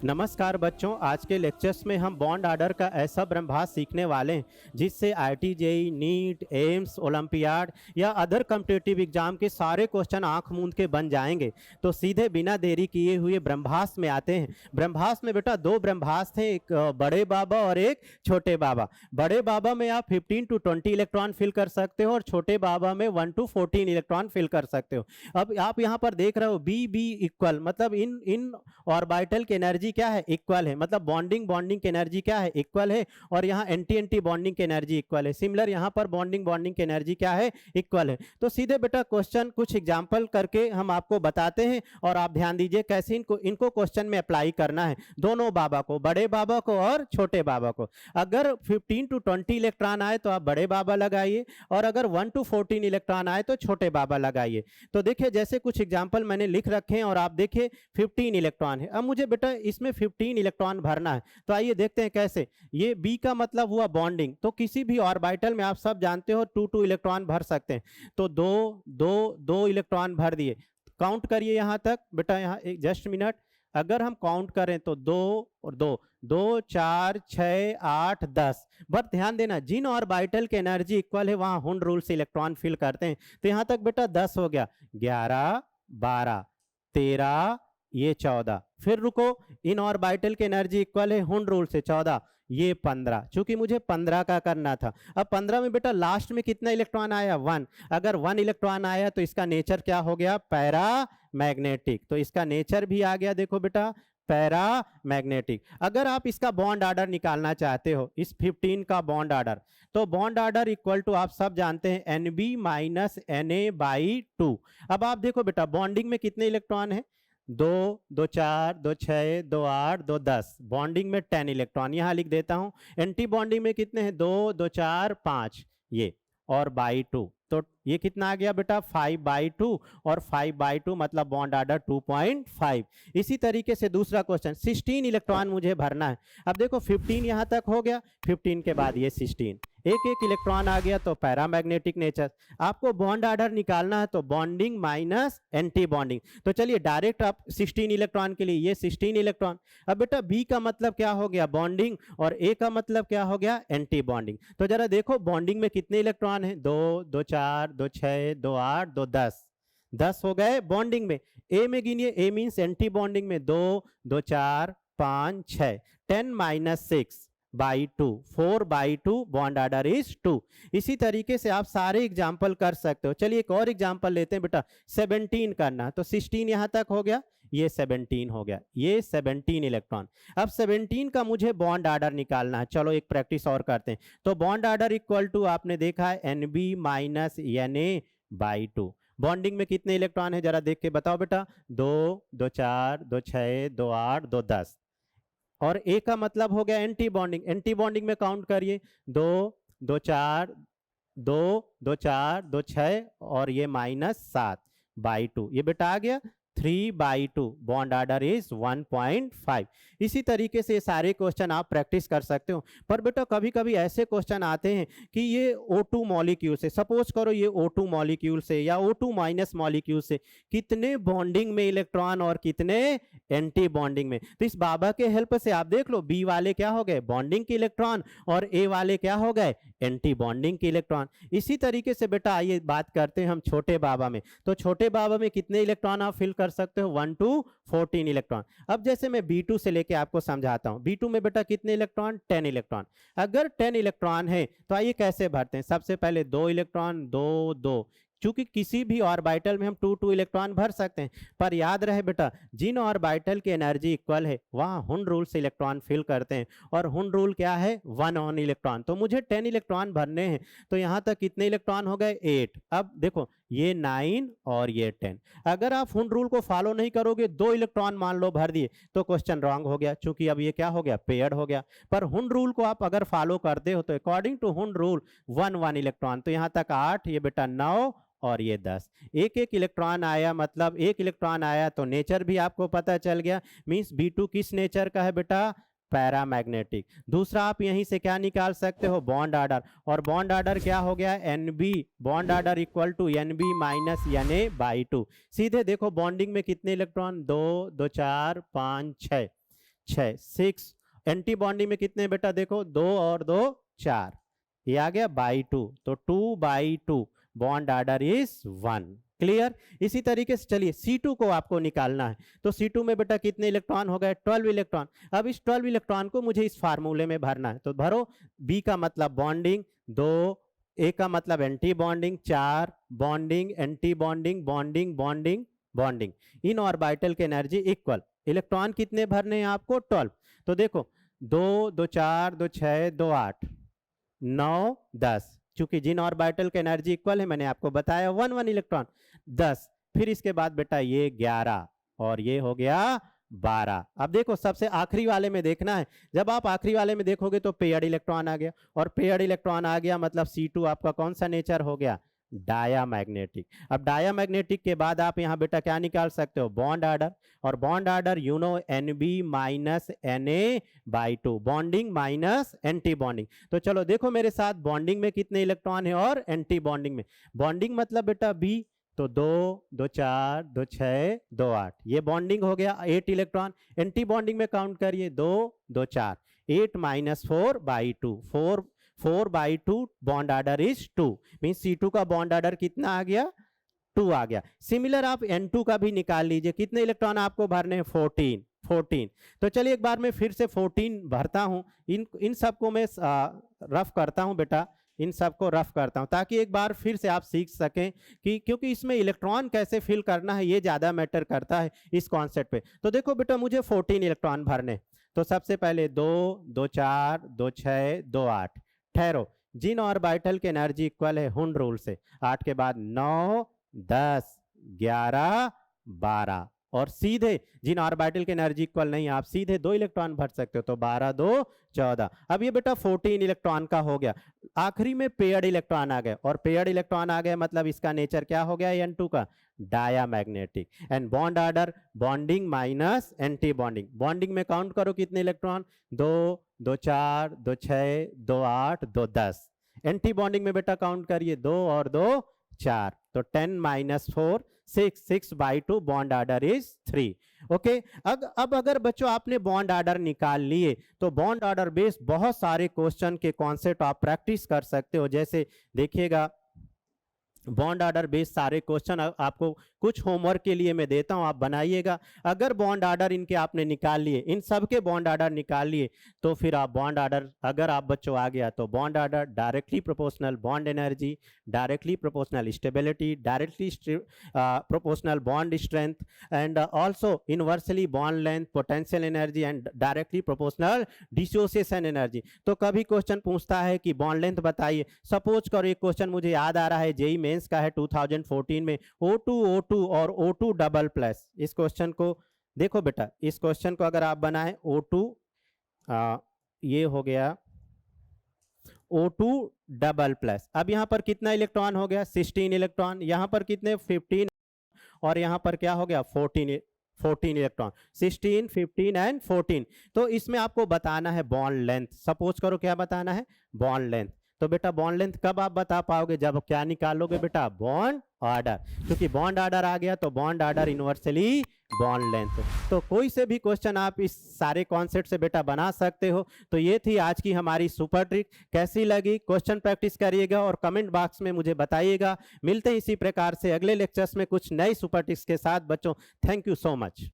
नमस्कार बच्चों, आज के लेक्चर्स में हम बॉन्ड ऑर्डर का ऐसा ब्रह्मास्त्र सीखने वाले हैं जिससे IIT, JEE, NEET, AIIMS, olympiad या अदर कॉम्पिटिटिव एग्जाम के सारे क्वेश्चन आंख मूंद के बन जाएंगे। तो सीधे बिना देरी किए हुए ब्रह्मास्त्र में आते हैं। ब्रह्मास्त्र में बेटा दो ब्रह्मास्त्र हैं, एक बड़े बाबा और एक छोटे बाबा। बड़े बाबा में आप 15 to 20 इलेक्ट्रॉन फिल कर सकते हो और छोटे बाबा में 1 to 14 इलेक्ट्रॉन फिल कर सकते हो। अब आप यहाँ पर देख रहे हो बी बी इक्वल, मतलब इन ऑर्बिटल की एनर्जी क्या है, इक्वल है। मतलब बॉन्डिंग की एनर्जी क्या है, इक्वल है। और यहाँ एंटी एंटी बॉन्डिंग की एनर्जी इक्वल है। सिमिलर यहाँ पर बॉन्डिंग की एनर्जी क्या है, इक्वल है। तो सीधे बेटा क्वेश्चन कुछ एग्जांपल करके हम आपको बताते हैं और आप ध्यान दीजिए कैसे इनको क्वेश्चन में अप्लाई करना है, दोनों बाबा को, बड़े बाबा को और छोटे बाबा को। अगर 15 to 20 इलेक्ट्रॉन आए तो आप बड़े बाबा लगाइए और अगर 1 to 14 इलेक्ट्रॉन आए तो छोटे बाबा लगाइए। तो देखिए जैसे कुछ एग्जांपल मैंने लिख रखे हैं और आप देखिए 15 इलेक्ट्रॉन है। अब मुझे बेटा इसमें 15 इलेक्ट्रॉन भरना है। तो आइए देखते हैं कैसे। ये बी का मतलब हुआ बॉन्डिंग, तो किसी भी ऑर्बिटल में आप सब जानते हो 2 इलेक्ट्रॉन भर सकते हैं। तो दो इलेक्ट्रॉन भर दिए। काउंट करिए यहाँ तक बेटा, यहाँ एक जस्ट मिनट। अगर हम काउंट करें तो 2 और 2, 2 4 6 8 10। बट ध्यान देना जिन ऑर्बिटल की एनर्जी इक्वल है वहां हुंड रूल से इलेक्ट्रॉन फिल करते हैं। तो यहाँ तक बेटा 10 हो गया, 11 12 13, ये 14। फिर रुको, इन ऑर्बिटल की एनर्जी इक्वल है हुंड रूल से 14, ये 15। चूंकि मुझे 15 का करना था। अब 15 में बेटा लास्ट में कितना इलेक्ट्रॉन आया, 1। अगर 1 इलेक्ट्रॉन आया तो इसका नेचर क्या हो गया, पैरा मैग्नेटिक। तो इसका नेचर भी आ गया, देखो बेटा पैरा मैग्नेटिक। अगर आप इसका बॉन्ड ऑर्डर निकालना चाहते हो, इस 15 का बॉन्ड ऑर्डर, तो बॉन्ड ऑर्डर इक्वल टू आप सब जानते हैं NB माइनस Na/2। अब आप देखो बेटा बॉन्डिंग में कितने इलेक्ट्रॉन है, 2 2 4 2 6 2 8 2 10। बॉन्डिंग में 10 इलेक्ट्रॉन, यहाँ लिख देता हूँ। एंटी बॉन्डिंग में कितने हैं, 2 2 4 5, ये और बाई 2। तो ये कितना आ गया बेटा, 5/2। और 5/2 मतलब बॉन्ड ऑर्डर 2.5। इसी तरीके से दूसरा क्वेश्चन, 16 इलेक्ट्रॉन मुझे भरना है। अब देखो 15 यहाँ तक हो गया, 15 के बाद ये 16, एक एक इलेक्ट्रॉन आ गया, तो पैरामैग्नेटिक नेचर। आपको बॉन्ड ऑर्डर निकालना है तो बॉन्डिंग माइनस एंटी बॉन्डिंग। तो चलिए डायरेक्ट आप 16 इलेक्ट्रॉन के लिए ये 16 इलेक्ट्रॉन। अब बेटा बी का मतलब क्या हो गया, बॉन्डिंग, और ए का मतलब क्या हो गया, एंटी बॉन्डिंग। तो जरा देखो बॉन्डिंग में कितने इलेक्ट्रॉन है, 2 2 4 2 6 2 8 2 10। 10 हो गए बॉन्डिंग में। ए में गिनिए, ए मीन्स एंटी बॉन्डिंग में 2 2 4 5 6, 10 - 6/2, 4/2 बॉन्ड ऑर्डर इज 2। इसी तरीके से आप सारे एग्जाम्पल कर सकते हो। चलिए एक और एग्जाम्पल लेते हैं बेटा, 17 करना। तो 16 यहां तक हो गया, ये 17 हो गया, ये 17 इलेक्ट्रॉन। अब 17 का मुझे बॉन्ड ऑर्डर निकालना है। चलो एक प्रैक्टिस और करते हैं। तो बॉन्ड ऑर्डर इक्वल टू आपने देखा है NB माइनस Na/2। बॉन्डिंग में कितने इलेक्ट्रॉन है जरा देख के बताओ बेटा, 2 2 4 2 6 2 8 2 10। और ए का मतलब हो गया एंटी बॉन्डिंग। एंटी बॉन्डिंग में काउंट करिए, 2 2 4 2 2 4 2 6 और ये -7/2। ये बेटा आ गया 3/2। Bond order is 1.5। इसी तरीके से सारे क्वेश्चन आप प्रैक्टिस कर सकते हो। पर बेटा कभी कभी ऐसे क्वेश्चन आते हैं कि ये O2 मॉलिक्यूल से, सपोज करो ये O2 मॉलिक्यूल से या O2 माइनस मॉलिक्यूल से कितने बॉन्डिंग में इलेक्ट्रॉन और कितने एंटी बॉन्डिंग में। तो इस बाबा के हेल्प से आप देख लो, बी वाले क्या हो गए, बॉन्डिंग के इलेक्ट्रॉन, और ए वाले क्या हो गए, एंटी बॉन्डिंग के इलेक्ट्रॉन। इसी तरीके से बेटा आइए बात करते हैं हम छोटे बाबा में। तो छोटे बाबा में कितने इलेक्ट्रॉन आप फिल कर सकते हो, 1 to 14 इलेक्ट्रॉन। अब जैसे मैं B2 से लेके आपको समझाता हूं। B2 में बेटा कितने इलेक्ट्रॉन, 10 इलेक्ट्रॉन। अगर 10 इलेक्ट्रॉन है तो आइए कैसे भरते हैं। सबसे पहले 2 इलेक्ट्रॉन, 2 2। चूंकि किसी भी ऑर्बिटल में हम 2 इलेक्ट्रॉन भर सकते हैं, पर याद रहे बेटा जिन ऑर्बिटल की एनर्जी इक्वल है वहां हुंड रूल से इलेक्ट्रॉन फिल करते हैं। और हुंड रूल क्या है, 1 ऑन इलेक्ट्रॉन। तो मुझे 10 इलेक्ट्रॉन भरने हैं। तो यहां तक कितने इलेक्ट्रॉन हो गए, 8। अब देखो ये 9 और ये 10। अगर आप हुंड रूल को फॉलो नहीं करोगे, 2 इलेक्ट्रॉन मान लो भर दिए, तो क्वेश्चन रॉन्ग हो गया, क्योंकि अब ये क्या हो गया, पेयर्ड हो गया। पर हुंड रूल को आप अगर फॉलो करते हो तो according to Hund rule 1 electron. तो यहां तक 8, ये बेटा 9 और ये 10। एक एक इलेक्ट्रॉन आया, मतलब एक इलेक्ट्रॉन आया तो नेचर भी आपको पता चल गया। मींस B2 किस नेचर का है बेटा, पैरामैग्नेटिक। दूसरा आप यहीं से क्या निकाल सकते हो, बॉन्ड ऑर्डर। और बॉन्ड ऑर्डर क्या हो गया, NB, bond order equal to NB minus Na/2। सीधे देखो बॉन्डिंग में कितने इलेक्ट्रॉन, 2 2 4 5 6। 6, 6 एंटी बॉन्डिंग में कितने बेटा, देखो 2 और 2 4, ये आ गया बाई 2, तो 2/2 बॉन्ड ऑर्डर इज 1। क्लियर। इसी तरीके से चलिए C2 को आपको निकालना है, तो C2 में बेटा कितने इलेक्ट्रॉन हो गए, 12 इलेक्ट्रॉन। अब इस 12 इलेक्ट्रॉन को मुझे इस फार्मूले में भरना है, तो भरो। B का मतलब बॉन्डिंग 2, A का मतलब antibonding 4, bonding antibonding bonding bonding bonding, इन ऑर्बिटल की एनर्जी इक्वल। इलेक्ट्रॉन कितने भरने हैं आपको, 12। तो देखो 2 2 4 2 6 2 8 9 10, चूंकि जिन ऑर्बिटल की एनर्जी इक्वल है, मैंने आपको बताया 1 1 इलेक्ट्रॉन 10, फिर इसके बाद बेटा ये 11 और ये हो गया 12। अब देखो सबसे आखिरी वाले में देखना है, जब आप आखिरी वाले में देखोगे तो पेयर्ड इलेक्ट्रॉन आ गया, और पेयर्ड इलेक्ट्रॉन आ गया मतलब C2 आपका कौन सा नेचर हो गया, डायामैग्नेटिक। अब डायामैग्नेटिक के बाद आप यहाँ बेटा क्या निकाल सकते हो, बॉन्ड ऑर्डर, और bond order you know NB minus Na/2, bonding minus anti bonding. तो चलो देखो मेरे साथ, बॉन्डिंग में कितने इलेक्ट्रॉन है और एंटी बॉन्डिंग में, बॉन्डिंग मतलब बेटा B, तो 2 2 4 2 6 2 8, ये बॉन्डिंग हो गया 8 इलेक्ट्रॉन। एंटी बॉन्डिंग में काउंट करिए 2 2 4, 8 - 4/2, 4/2 bond order is 2, mean C2 का बॉन्ड ऑर्डर कितना आ गया, 2 आ गया। सिमिलर आप N2 का भी निकाल लीजिए, कितने इलेक्ट्रॉन आपको भरने हैं, 14। तो चलिए एक बार मैं फिर से 14 भरता हूं, इन सबको मैं रफ करता हूं बेटा, इन सबको रफ करता हूं, ताकि एक बार फिर से आप सीख सकें कि क्योंकि इसमें इलेक्ट्रॉन कैसे फिल करना है ये ज्यादा मैटर करता है इस कॉन्सेप्ट पे। तो देखो बेटा मुझे 14 इलेक्ट्रॉन भरने, तो सबसे पहले 2 2 4 2 6 2 8, ठहरो, जिन ऑर्बिटल की एनर्जी इक्वल है हुंड रूल से, 8 के बाद 9 10 11 12, और सीधे जिन ऑर्बिटल की एनर्जी इक्वल नहीं, आप सीधे 2 इलेक्ट्रॉन भर सकते हो, तो 12 2 14। अब ये बेटा 14 इलेक्ट्रॉन का हो गया। आखिरी में पेयर्ड इलेक्ट्रॉन आ गए, और पेयर्ड इलेक्ट्रॉन आ गए मतलब इसका नेचर क्या हो गया, N2 का diamagnetic. And bond order bonding minus anti bonding, bonding में काउंट करो कितने इलेक्ट्रॉन, 2 2 4 2 6 2 8 2 10। एंटी बॉन्डिंग में बेटा काउंट करिए 2 और 2 4, तो 10 - 4 6, 6/2 बॉन्ड ऑर्डर इज 3। ओके। अब अगर बच्चों आपने बॉन्ड ऑर्डर निकाल लिए, तो बॉन्ड ऑर्डर बेस्ड बहुत सारे क्वेश्चन के कॉन्सेप्ट आप प्रैक्टिस कर सकते हो। जैसे देखिएगा, बॉन्ड ऑर्डर बेस्ड सारे क्वेश्चन आपको कुछ होमवर्क के लिए मैं देता हूं, आप बनाइएगा। अगर बॉन्ड ऑर्डर इनके आपने निकाल लिए, इन सब के बॉन्ड ऑर्डर निकाल लिए, तो फिर आप बॉन्ड ऑर्डर, अगर आप बच्चों आ गया, तो bond order directly proportional bond energy, directly proportional stability, directly proportional bond strength, and also inversely bond length, potential energy, and directly proportional dissociation energy. तो कभी क्वेश्चन पूछता है कि बॉन्ड लेंथ बताइए, सपोज करो एक क्वेश्चन मुझे याद आ रहा है, जेई मेंस का है 2014 में, O2 और O2 डबल प्लस। इस क्वेश्चन को देखो बेटा, इस क्वेश्चन को अगर आप बनाएं, O2 ये हो गया O2 डबल प्लस। अब यहां पर कितना इलेक्ट्रॉन हो गया, 16 इलेक्ट्रॉन, यहां पर कितने 15, और यहां पर क्या हो गया 14 इलेक्ट्रॉन, 16 15 एंड 14। तो इसमें आपको बताना है बॉन्ड लेंथ। सपोज करो क्या बताना है, बॉन्ड लेंथ। तो बेटा बॉन्ड लेंथ कब आप बता पाओगे, जब क्या निकालोगे बेटा, बॉन्ड ऑर्डर। क्योंकि बॉन्ड ऑर्डर आ गया, तो bond order inversely bond length. तो कोई से भी क्वेश्चन आप इस सारे कॉन्सेप्ट से बेटा बना सकते हो। तो ये थी आज की हमारी सुपर ट्रिक। कैसी लगी, क्वेश्चन प्रैक्टिस करिएगा और कमेंट बॉक्स में मुझे बताइएगा। मिलते हैं इसी प्रकार से अगले लेक्चर्स में कुछ नई सुपर ट्रिक्स के साथ बच्चों। Thank you so much.